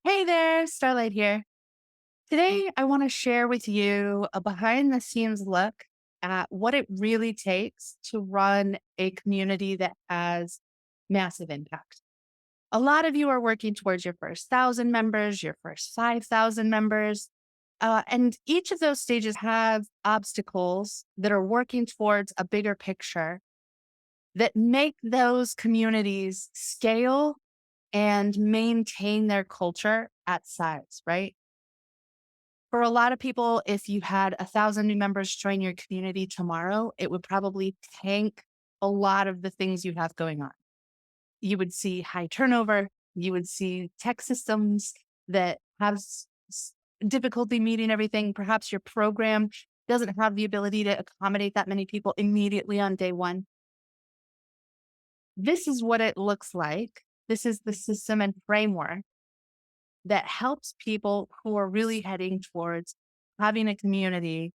Hey there, Starlight here. Today, I want to share with you a behind the scenes look at what it really takes to run a community that has massive impact. A lot of you are working towards your first 1,000 members, your first 5,000 members. And each of those stages have obstacles that are working towards a bigger picture that make those communities scale and maintain their culture at size, right? For a lot of people, if you had 1,000 new members join your community tomorrow, it would probably tank a lot of the things you have going on. You would see high turnover. You would see tech systems that have difficulty meeting everything. Perhaps your program doesn't have the ability to accommodate that many people immediately on day one. This is what it looks like. This is the system and framework that helps people who are really heading towards having a community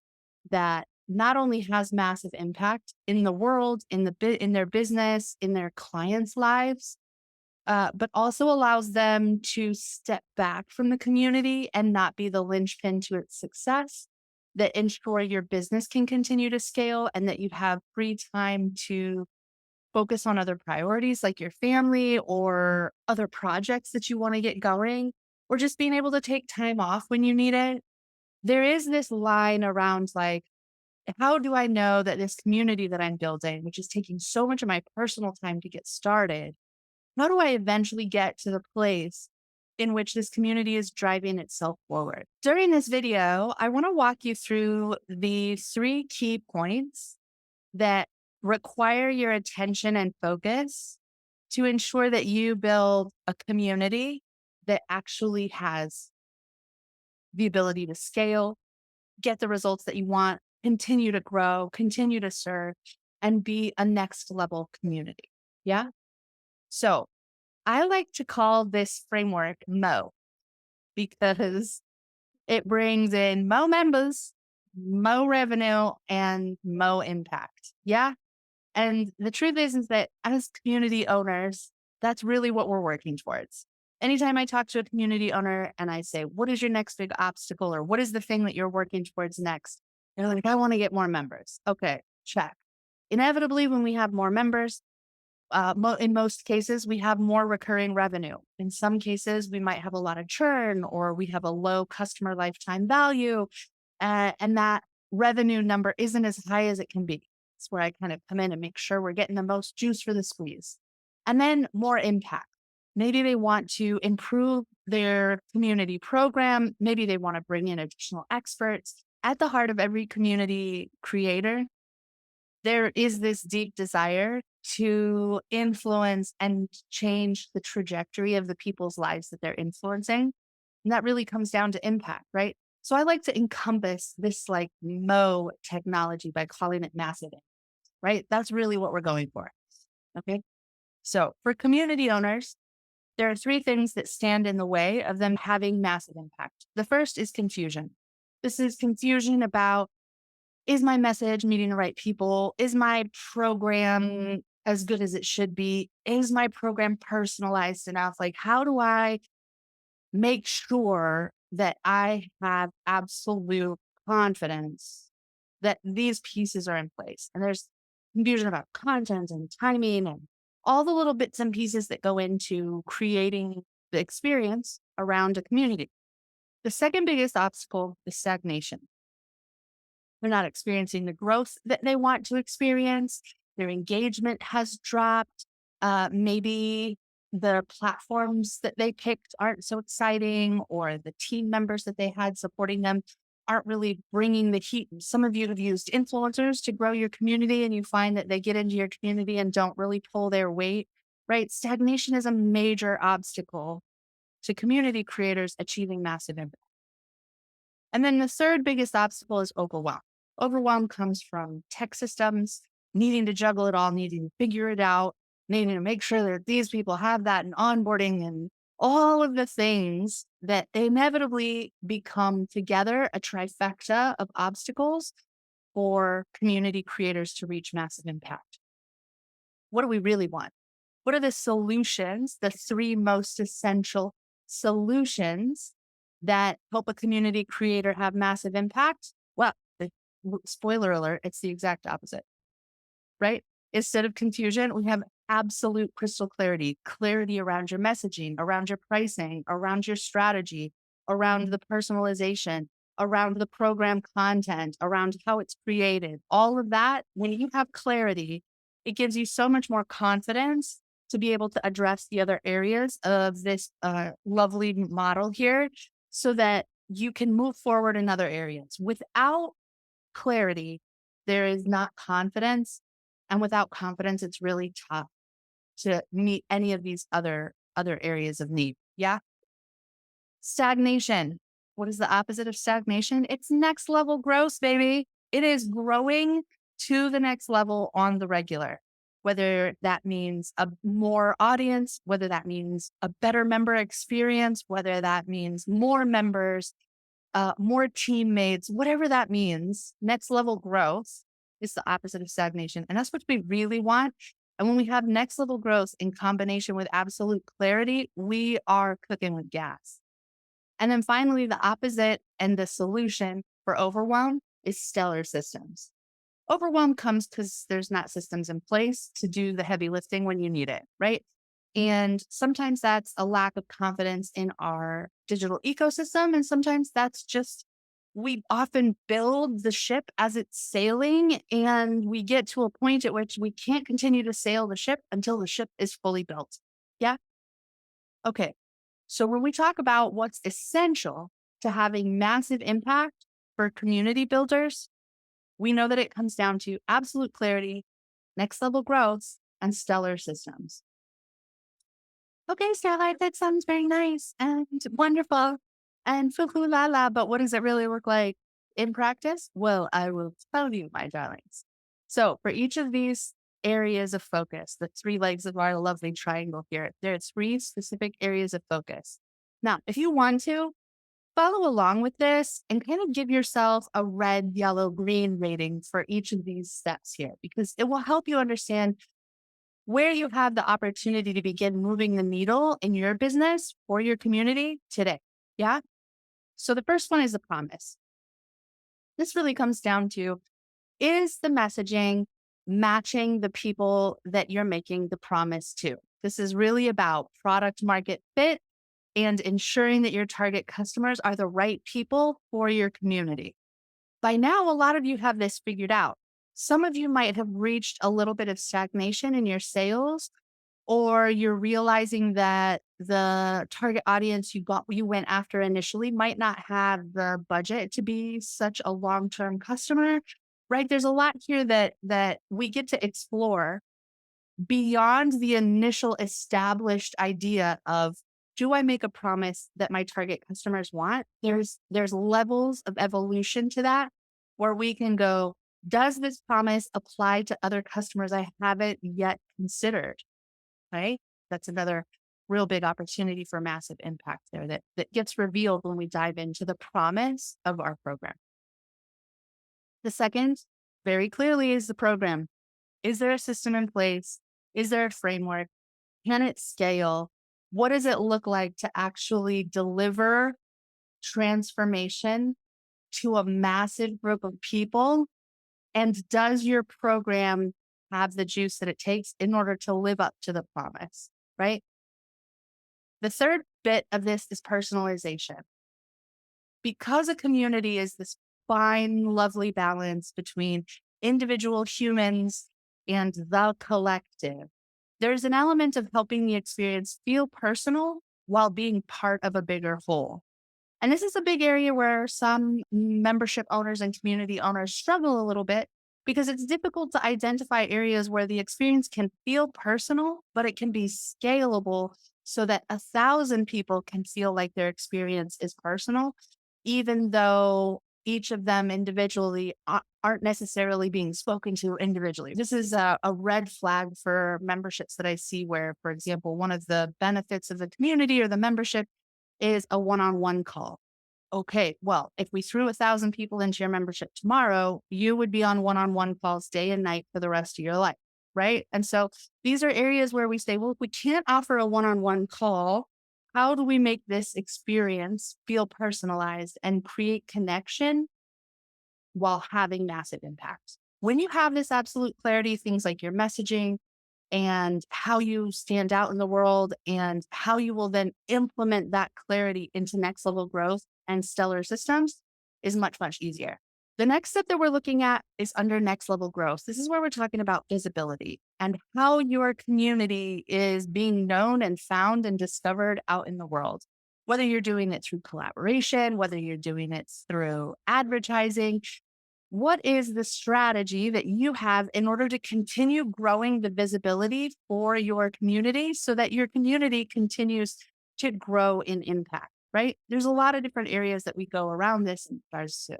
that not only has massive impact in the world, in their business, in their clients' lives, but also allows them to step back from the community and not be the linchpin to its success. That ensure your business can continue to scale and that you have free time to focus on other priorities like your family or other projects that you want to get going, or just being able to take time off when you need it. There is this line around like, how do I know that this community that I'm building, which is taking so much of my personal time to get started, how do I eventually get to the place in which this community is driving itself forward? During this video, I want to walk you through the three key points that require your attention and focus to ensure that you build a community that actually has the ability to scale, get the results that you want, continue to grow, continue to serve, and be a next level community. Yeah. So I like to call this framework MO because it brings in Mo members, Mo revenue, and Mo impact. Yeah. And the truth is that as community owners, that's really what we're working towards. Anytime I talk to a community owner and I say, what is your next big obstacle or what is the thing that you're working towards next? They're like, I want to get more members. Okay, check. Inevitably, when we have more members, in most cases, we have more recurring revenue. In some cases, we might have a lot of churn or we have a low customer lifetime value. And that revenue number isn't as high as it can be. It's where I kind of come in and make sure we're getting the most juice for the squeeze. And then more impact. Maybe they want to improve their community program. Maybe they want to bring in additional experts. At the heart of every community creator, there is this deep desire to influence and change the trajectory of the people's lives that they're influencing. And that really comes down to impact, right? So I like to encompass this like Mo technology by calling it massive, right? That's really what we're going for. Okay. So for community owners, there are three things that stand in the way of them having massive impact. The first is confusion. This is confusion about, is my message meeting the right people? Is my program as good as it should be? Is my program personalized enough? Like, how do I make sure that I have absolute confidence that these pieces are in place? And there's confusion about content and timing and all the little bits and pieces that go into creating the experience around a community. The second biggest obstacle is stagnation. They're not experiencing the growth that they want to experience. Their engagement has dropped. Maybe the platforms that they picked aren't so exciting, or the team members that they had supporting them aren't really bringing the heat. Some of you have used influencers to grow your community, and you find that they get into your community and don't really pull their weight, right? Stagnation is a major obstacle to community creators achieving massive impact. And then the third biggest obstacle is overwhelm. Overwhelm comes from tech systems, needing to juggle it all, needing to figure it out, needing to make sure that these people have that and onboarding and all of the things that inevitably become together a trifecta of obstacles for community creators to reach massive impact. What do we really want? What are the solutions, the three most essential solutions that help a community creator have massive impact, well, spoiler alert, it's the exact opposite, right? Instead of confusion, we have absolute crystal clarity, clarity around your messaging, around your pricing, around your strategy, around the personalization, around the program content, around how it's created. All of that, when you have clarity, it gives you so much more confidence to be able to address the other areas of this lovely model here so that you can move forward in other areas. Without clarity, there is not confidence. And without confidence, it's really tough to meet any of these other areas of need. Yeah. Stagnation. What is the opposite of stagnation? It's next level growth, baby. It is growing to the next level on the regular, whether that means a more audience, whether that means a better member experience, whether that means more members, more teammates, whatever that means. Next level growth is the opposite of stagnation. And that's what we really want. And when we have next level growth in combination with absolute clarity, we are cooking with gas. And then finally, the opposite and the solution for overwhelm is stellar systems. Overwhelm comes because there's not systems in place to do the heavy lifting when you need it, right? And sometimes that's a lack of confidence in our digital ecosystem. And sometimes that's just we often build the ship as it's sailing, and we get to a point at which we can't continue to sail the ship until the ship is fully built. Yeah. Okay. So when we talk about what's essential to having massive impact for community builders, we know that it comes down to absolute clarity, next level growth, and stellar systems. Okay, Starlight, that sounds very nice and wonderful and foo foo la la, but what does it really look like in practice? Well, I will tell you, my darlings. So, for each of these areas of focus, the three legs of our lovely triangle here, there are three specific areas of focus. Now, if you want to, follow along with this and kind of give yourself a red, yellow, green rating for each of these steps here, because it will help you understand where you have the opportunity to begin moving the needle in your business for your community today. Yeah. So the first one is the promise. This really comes down to, is the messaging matching the people that you're making the promise to? This is really about product market fit and ensuring that your target customers are the right people for your community. By now, a lot of you have this figured out. Some of you might have reached a little bit of stagnation in your sales, or you're realizing that the target audience you went after initially might not have the budget to be such a long-term customer, right? There's a lot here that we get to explore beyond the initial established idea of, do I make a promise that my target customers want? There's levels of evolution to that where we can go, does this promise apply to other customers I haven't yet considered? Right? That's another real big opportunity for massive impact there that gets revealed when we dive into the promise of our program. The second, very clearly, is the program. Is there a system in place? Is there a framework? Can it scale? What does it look like to actually deliver transformation to a massive group of people? And does your program have the juice that it takes in order to live up to the promise? Right. The third bit of this is personalization. Because a community is this fine, lovely balance between individual humans and the collective, there's an element of helping the experience feel personal while being part of a bigger whole. And this is a big area where some membership owners and community owners struggle a little bit because it's difficult to identify areas where the experience can feel personal, but it can be scalable so that 1,000 people can feel like their experience is personal, even though each of them individually aren't necessarily being spoken to individually. This is a red flag for memberships that I see where, for example, one of the benefits of the community or the membership is a one-on-one call. Okay, well, if we threw 1,000 people into your membership tomorrow, you would be on one calls day and night for the rest of your life, right? And so these are areas where we say, well, if we can't offer a one-on-one call, how do we make this experience feel personalized and create connection while having massive impact? When you have this absolute clarity, things like your messaging and how you stand out in the world and how you will then implement that clarity into next level growth and stellar systems is much, much easier. The next step that we're looking at is under next level growth. This is where we're talking about visibility and how your community is being known and found and discovered out in the world. Whether you're doing it through collaboration, whether you're doing it through advertising, what is the strategy that you have in order to continue growing the visibility for your community so that your community continues to grow in impact, right? There's a lot of different areas that we go around this in regards to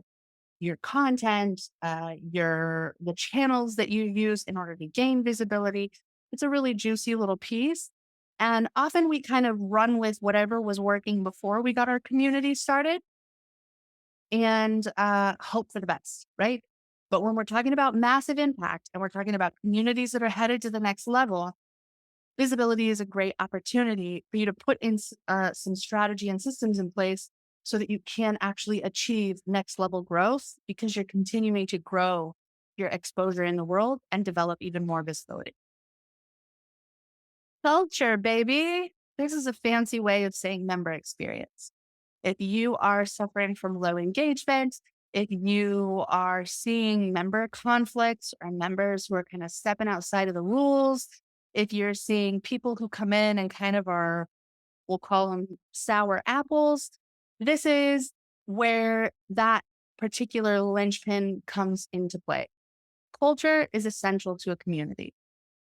your content, the channels that you use in order to gain visibility. It's a really juicy little piece. And often we kind of run with whatever was working before we got our community started and hope for the best, right? But when we're talking about massive impact and we're talking about communities that are headed to the next level, visibility is a great opportunity for you to put in some strategy and systems in place so that you can actually achieve next level growth because you're continuing to grow your exposure in the world and develop even more visibility. Culture, baby. This is a fancy way of saying member experience. If you are suffering from low engagement, if you are seeing member conflicts or members who are kind of stepping outside of the rules, if you're seeing people who come in and kind of are, we'll call them sour apples, this is where that particular linchpin comes into play. Culture is essential to a community.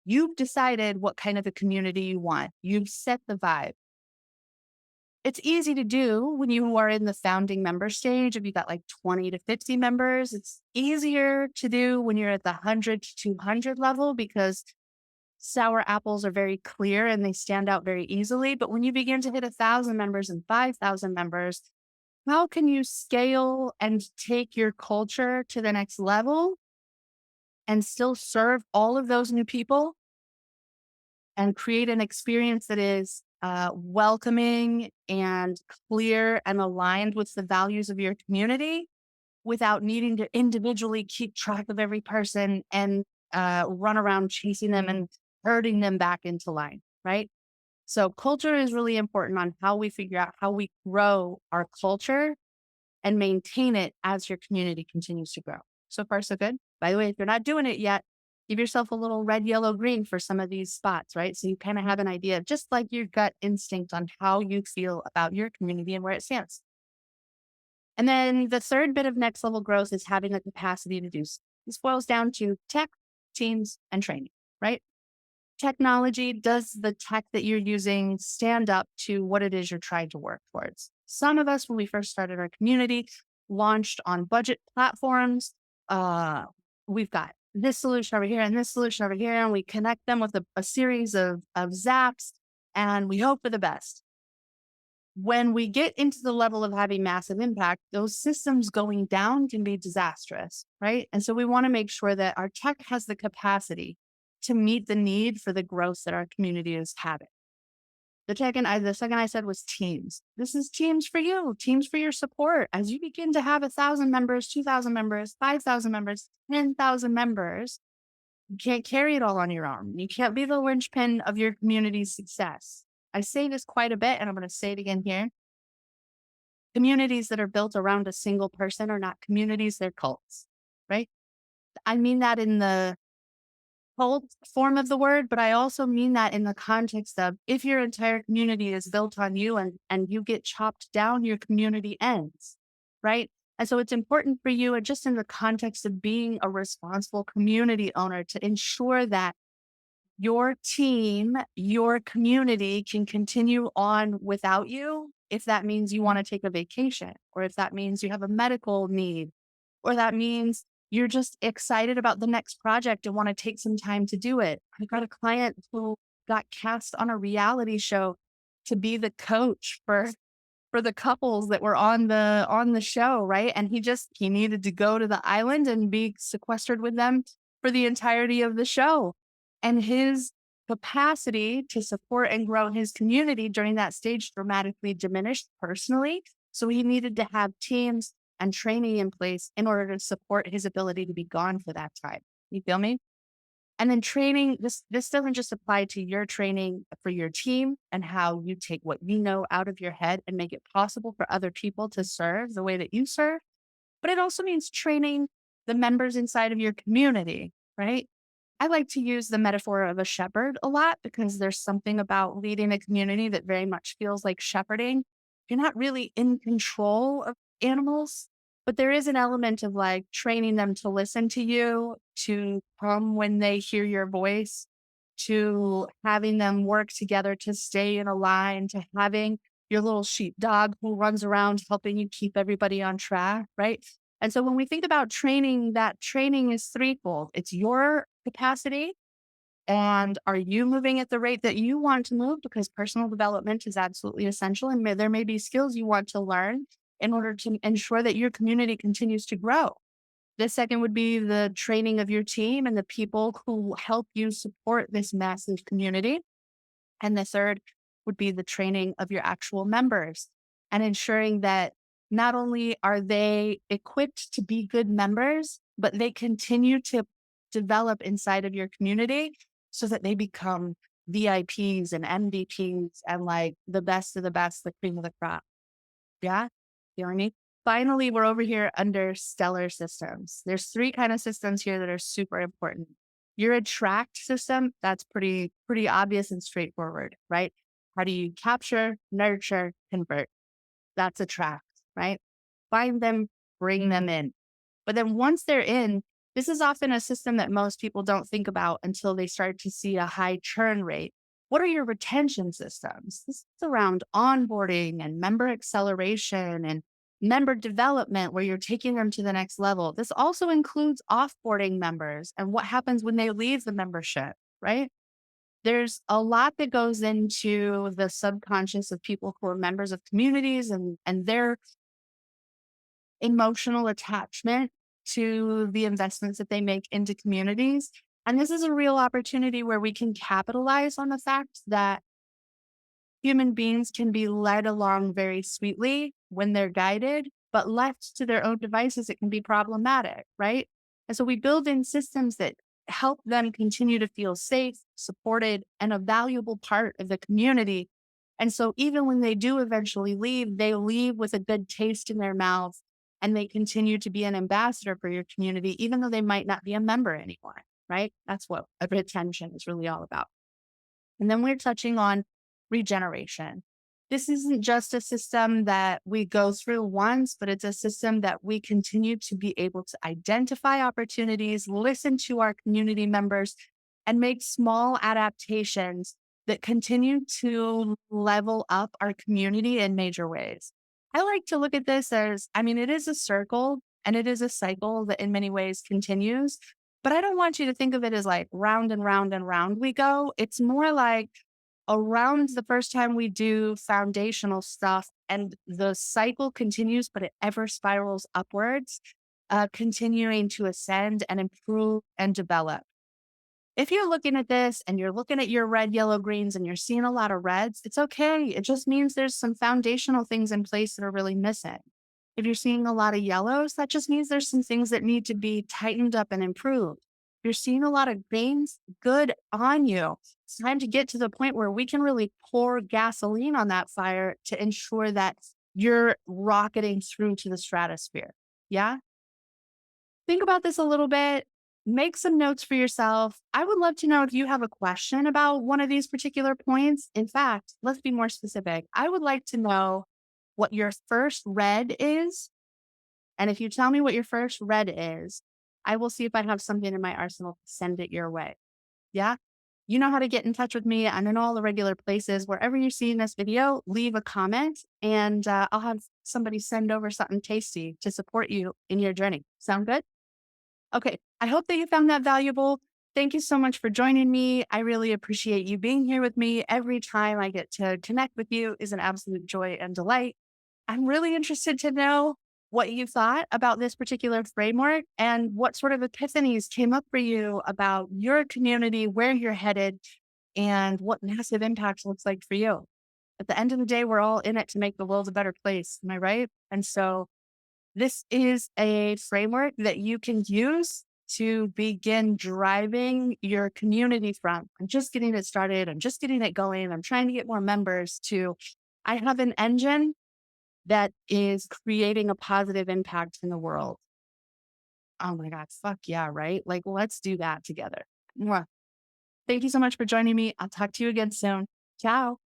You've decided what kind of a community you want. You've set the vibe. It's easy to do when you are in the founding member stage. If you got like 20 to 50 members, it's easier to do when you're at the 100 to 200 level because sour apples are very clear and they stand out very easily. But when you begin to hit 1,000 members and 5,000 members, how can you scale and take your culture to the next level and still serve all of those new people and create an experience that is welcoming and clear and aligned with the values of your community without needing to individually keep track of every person and run around chasing them and herding them back into line, right? So culture is really important on how we figure out how we grow our culture and maintain it as your community continues to grow. So far, so good. By the way, if you're not doing it yet, give yourself a little red, yellow, green for some of these spots, right? So you kind of have an idea, just like your gut instinct on how you feel about your community and where it stands. And then the third bit of next level growth is having the capacity to do so. This boils down to tech, teams, and training, right? Technology, does the tech that you're using stand up to what it is you're trying to work towards? Some of us, when we first started our community, launched on budget platforms. We've got this solution over here and this solution over here, and we connect them with a series of zaps, and we hope for the best. When we get into the level of having massive impact, those systems going down can be disastrous, right? And so we want to make sure that our tech has the capacity to meet the need for the growth that our community is having. The second I said was teams. This is teams for you, teams for your support. As you begin to have 1,000 members, 2,000 members, 5,000 members, 10,000 members, you can't carry it all on your own. You can't be the linchpin of your community's success. I say this quite a bit, and I'm going to say it again here. Communities that are built around a single person are not communities, they're cults, right? I mean that in the cult form of the word, but I also mean that in the context of if your entire community is built on you and you get chopped down, your community ends, right? And so it's important for you, and just in the context of being a responsible community owner, to ensure that your team, your community can continue on without you. If that means you want to take a vacation, or if that means you have a medical need, or that means you're just excited about the next project and want to take some time to do it. I got a client who got cast on a reality show to be the coach for the couples that were on the show, right? And he needed to go to the island and be sequestered with them for the entirety of the show. And his capacity to support and grow his community during that stage dramatically diminished personally. So he needed to have teams and training in place in order to support his ability to be gone for that time. You feel me? And then training, this doesn't just apply to your training for your team and how you take what you know out of your head and make it possible for other people to serve the way that you serve, but it also means training the members inside of your community, right? I like to use the metaphor of a shepherd a lot because there's something about leading a community that very much feels like shepherding. You're not really in control of animals, but there is an element of like training them to listen to you, to come when they hear your voice, to having them work together to stay in a line, to having your little sheepdog who runs around helping you keep everybody on track, right? And so when we think about training, that training is threefold. It's your capacity. And are you moving at the rate that you want to move? Because personal development is absolutely essential. And there may be skills you want to learn in order to ensure that your community continues to grow. The second would be the training of your team and the people who help you support this massive community. And the third would be the training of your actual members and ensuring that not only are they equipped to be good members, but they continue to develop inside of your community so that they become VIPs and MVPs and like the best of the best, the cream of the crop. Yeah. You know what I mean? Finally, we're over here under stellar systems. There's three kind of systems here that are super important. Your attract system, that's pretty obvious and straightforward, right? How do you capture, nurture, convert? That's attract, right? Find them, bring them in. But then once they're in, this is often a system that most people don't think about until they start to see a high churn rate. What are your retention systems? This is around onboarding and member acceleration and member development, where you're taking them to the next level. This also includes offboarding members and what happens when they leave the membership, right? There's a lot that goes into the subconscious of people who are members of communities and their emotional attachment to the investments that they make into communities. And this is a real opportunity where we can capitalize on the fact that human beings can be led along very sweetly when they're guided, but left to their own devices, it can be problematic, right? And so we build in systems that help them continue to feel safe, supported, and a valuable part of the community. And so even when they do eventually leave, they leave with a good taste in their mouth and they continue to be an ambassador for your community, even though they might not be a member anymore, right? That's what retention is really all about. And then we're touching on regeneration. This isn't just a system that we go through once, but it's a system that we continue to be able to identify opportunities, listen to our community members, and make small adaptations that continue to level up our community in major ways. I like to look at this as, I mean, it is a circle and it is a cycle that in many ways continues, but I don't want you to think of it as like round and round and round we go. It's more like around the first time we do foundational stuff and the cycle continues, but it ever spirals upwards, continuing to ascend and improve and develop. If you're looking at this and you're looking at your red, yellow, greens, and you're seeing a lot of reds, it's okay. It just means there's some foundational things in place that are really missing. If you're seeing a lot of yellows, that just means there's some things that need to be tightened up and improved. If you're seeing a lot of greens, good on you. It's time to get to the point where we can really pour gasoline on that fire to ensure that you're rocketing through to the stratosphere. Yeah. Think about this a little bit. Make some notes for yourself. I would love to know if you have a question about one of these particular points. In fact, let's be more specific. I would like to know what your first red is. And if you tell me what your first red is, I will see if I have something in my arsenal to send it your way. Yeah. You know how to get in touch with me. I'm in all the regular places. Wherever you're seeing this video, leave a comment and I'll have somebody send over something tasty to support you in your journey. Sound good? Okay. I hope that you found that valuable. Thank you so much for joining me. I really appreciate you being here with me. Every time I get to connect with you is an absolute joy and delight. I'm really interested to know what you thought about this particular framework and what sort of epiphanies came up for you about your community, where you're headed. and what massive impact looks like for you. At the end of the day, we're all in it to make the world a better place. Am I right? And so this is a framework that you can use to begin driving your community from. I'm just getting it started. I'm just getting it going. I'm trying to get more members to, I have an engine that is creating a positive impact in the world. Oh my God. Fuck yeah. Right. Like, let's do that together. Mwah. Thank you so much for joining me. I'll talk to you again soon. Ciao.